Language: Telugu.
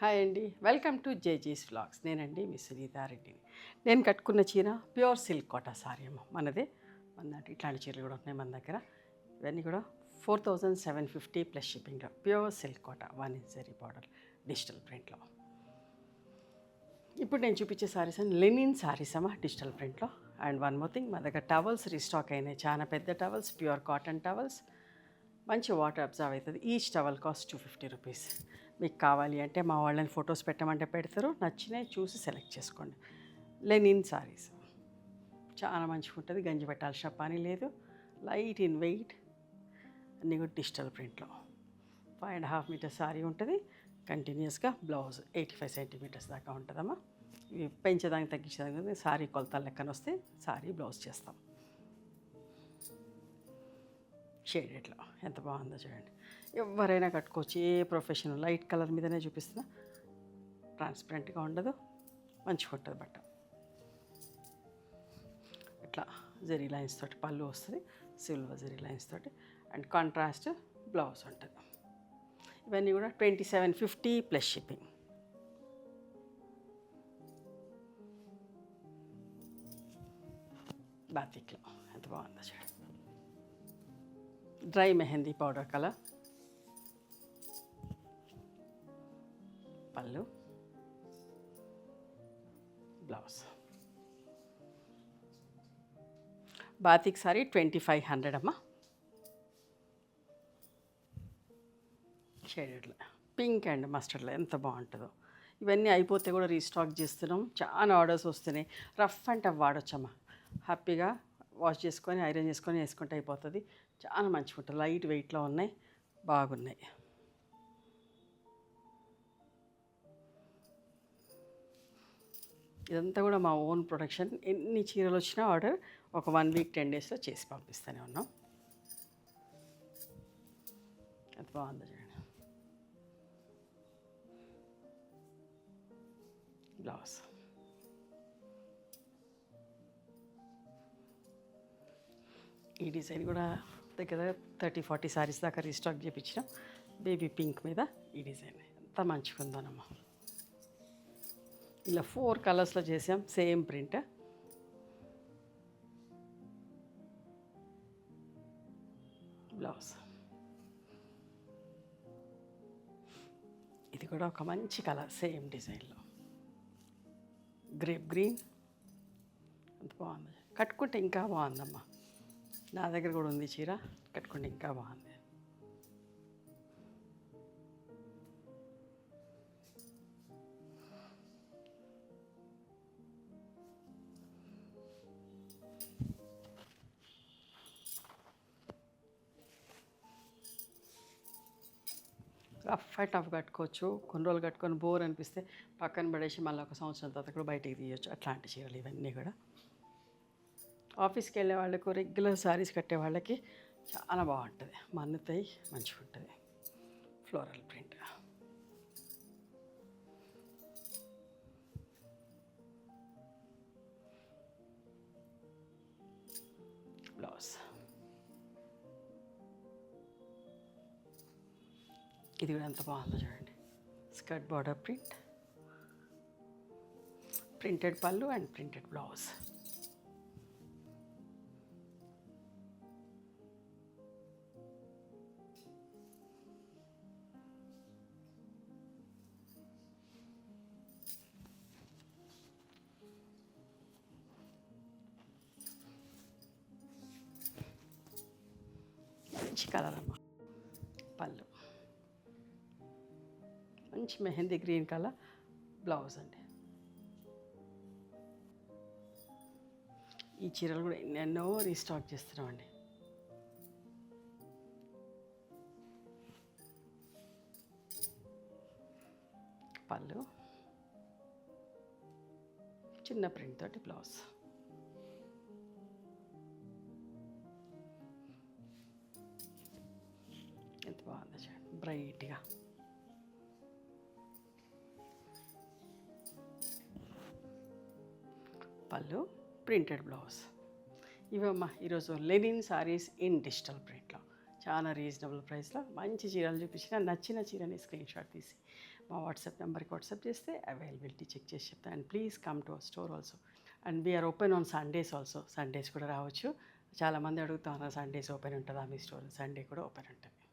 హాయ్ అండి, వెల్కమ్ టు జేజీస్ వ్లాగ్స్. నేనండి మీ సునీతారెడ్డిని. నేను కట్టుకున్న చీర ప్యూర్ సిల్క్ కోటా సారీ అమ్మ. మనదే ఇట్లాంటి చీరలు కూడా ఉన్నాయి మన దగ్గర. ఇవన్నీ కూడా 4750 ప్లస్ షిప్పింగ్లో pure silk Kota 1 inch zari border digital ప్రింట్లో. ఇప్పుడు నేను చూపించే సారీస్ అని లెనిన్ సారీస్ అమ్మ, డిజిటల్ ప్రింట్లో. అండ్ వన్ మోర్ థింగ్, మా దగ్గర టవల్స్ రీస్టాక్ అయినాయి, చాలా పెద్ద టవల్స్, ప్యూర్ కాటన్ టవల్స్, మంచి వాటర్ అబ్జర్వ్ అవుతుంది. Each towel cost 250 rupees. మీకు కావాలి అంటే మా వాళ్ళని ఫొటోస్ పెట్టమంటే పెడతారు, నచ్చినవి చూసి సెలెక్ట్ చేసుకోండి. లెనిన్ సారీస్ చాలా మంచిగా ఉంటుంది, గంజి పెట్టాల్సిన పని లేదు, లైట్ ఇన్ వెయిట్, అన్నీ కూడా డిజిటల్ ప్రింట్లో. 5.5 మీటర్స్ సారీ ఉంటుంది, కంటిన్యూస్గా బ్లౌజ్ 85 సెంటీమీటర్స్ దాకా ఉంటుందమ్మా. ఇవి పెంచేదానికి తగ్గించేదానికి సారీ కొలతల లెక్కన వస్తే సారీ బ్లౌజ్ చేస్తాం. షేడెడ్లో ఎంత బాగుందో చూడండి, ఎవరైనా కట్టుకోవచ్చు, ఏ ప్రొఫెషనల్. లైట్ కలర్ మీదనే చూపిస్తున్నా, ట్రాన్స్పరెంట్గా ఉండదు, మంచిగా ఉంటుంది బట్ట. ఇట్లా జెరీ లైన్స్ తోటి పళ్ళు వస్తుంది, సిల్వర్ జెరీ లైన్స్ తోటి, అండ్ కాంట్రాస్ట్ బ్లౌజ్ ఉంటుంది. ఇవన్నీ కూడా 2750 ప్లస్ షిప్పింగ్. బాతిక్లో ఎంత బాగుందో చూడండి, డ్రై మెహందీ పౌడర్ కలర్, పళ్ళు, బ్లౌజ్. బాతిక్ సారీ 2500 అమ్మా. షేడెడ్లో పింక్ అండ్ మస్టర్డ్లో ఎంత బాగుంటుందో. ఇవన్నీ అయిపోతే కూడా రీస్టాక్ చేస్తున్నాం, చాలా ఆర్డర్స్ వస్తున్నాయి. రఫ్ అండ్ టఫ్ వాడొచ్చమ్మా, హ్యాపీగా వాష్ చేసుకొని ఐరన్ చేసుకొని వేసుకుంటే అయిపోతుంది. చాలా మంచిగా ఉంటుంది, లైట్ వెయిట్లో ఉన్నాయి, బాగున్నాయి. ఇదంతా కూడా మా ఓన్ ప్రొడక్షన్. ఎన్ని చీరలు వచ్చినా ఆర్డర్ ఒక 1 వీక్ 10 డేస్లో చేసి పంపిస్తూనే ఉన్నాం. అది బాగుంది చూడండి, బ్లౌజ్. ఈ డిజైన్ కూడా దగ్గర 30-40 సారీస్ దాకా రీస్టాక్ చేయించినాం. బేబీ పింక్ మీద ఈ డిజైన్ ఎంత మంచిగా ఉందోనమ్మా. ఇలా 4 కలర్స్లో చేసాం, సేమ్ ప్రింట్. బ్లౌజ్. ఇది కూడా ఒక మంచి కలర్, సేమ్ డిజైన్లో గ్రేప్ గ్రీన్, ఎంత బాగుంది. కట్టుకుంటే ఇంకా బాగుందమ్మా. నా దగ్గర కూడా ఉంది చీర, కట్టుకుంటే ఇంకా బాగుంది. రఫ్ అండ్ టఫ్ కట్టుకోవచ్చు, కొన్ని రోజులు కట్టుకొని బోర్ అనిపిస్తే పక్కన పడేసి మళ్ళీ ఒక సంవత్సరం తర్వాత కూడా బయటికి తీయచ్చు. అట్లాంటి చీరలు ఇవన్నీ కూడా. ఆఫీస్కి వెళ్ళే వాళ్ళకు, రెగ్యులర్ శారీస్ కట్టే వాళ్ళకి చాలా బాగుంటుంది, మన్నుతాయి, మంచిగా ఉంటుంది. Floral print, blouse. ఇది కూడా ఎంత బాగుందో చూడండి, స్కర్ట్ బార్డర్ ప్రింట్, ప్రింటెడ్ పళ్ళు అండ్ ప్రింటెడ్ బ్లౌజ్. మంచి కలర్ అమ్మా. పళ్ళు మంచి మెహందీ గ్రీన్ కలర్, బ్లౌజ్ అండి. ఈ చీరలు కూడా ఎన్నెన్నో రీస్టాక్ చేస్తున్నామండి. పళ్ళు, చిన్న ప్రింట్ తోటి బ్లౌజ్. ఎంత బాగుందో చూడండి, బ్రైట్గా. పళ్ళు, ప్రింటెడ్ బ్లౌజ్. ఇవమ్మా ఈరోజు లెనిన్ సారీస్ ఇన్ డిజిటల్ ప్రింట్లో, చాలా రీజనబుల్ ప్రైస్లో మంచి చీరలు చూపించిన. నచ్చిన చీరని స్క్రీన్ షాట్ తీసి మా వాట్సాప్ నెంబర్కి వాట్సాప్ చేస్తే అవైలబిలిటీ చెక్ చేసి చెప్తాను. And please come to our store also. And we are open on Sundays also. Sundays కూడా రావచ్చు. చాలామంది అడుగుతున్నారు సండేస్ ఓపెన్ ఉంటుందా మీ స్టోర్? సండే కూడా ఓపెన్ ఉంటుంది.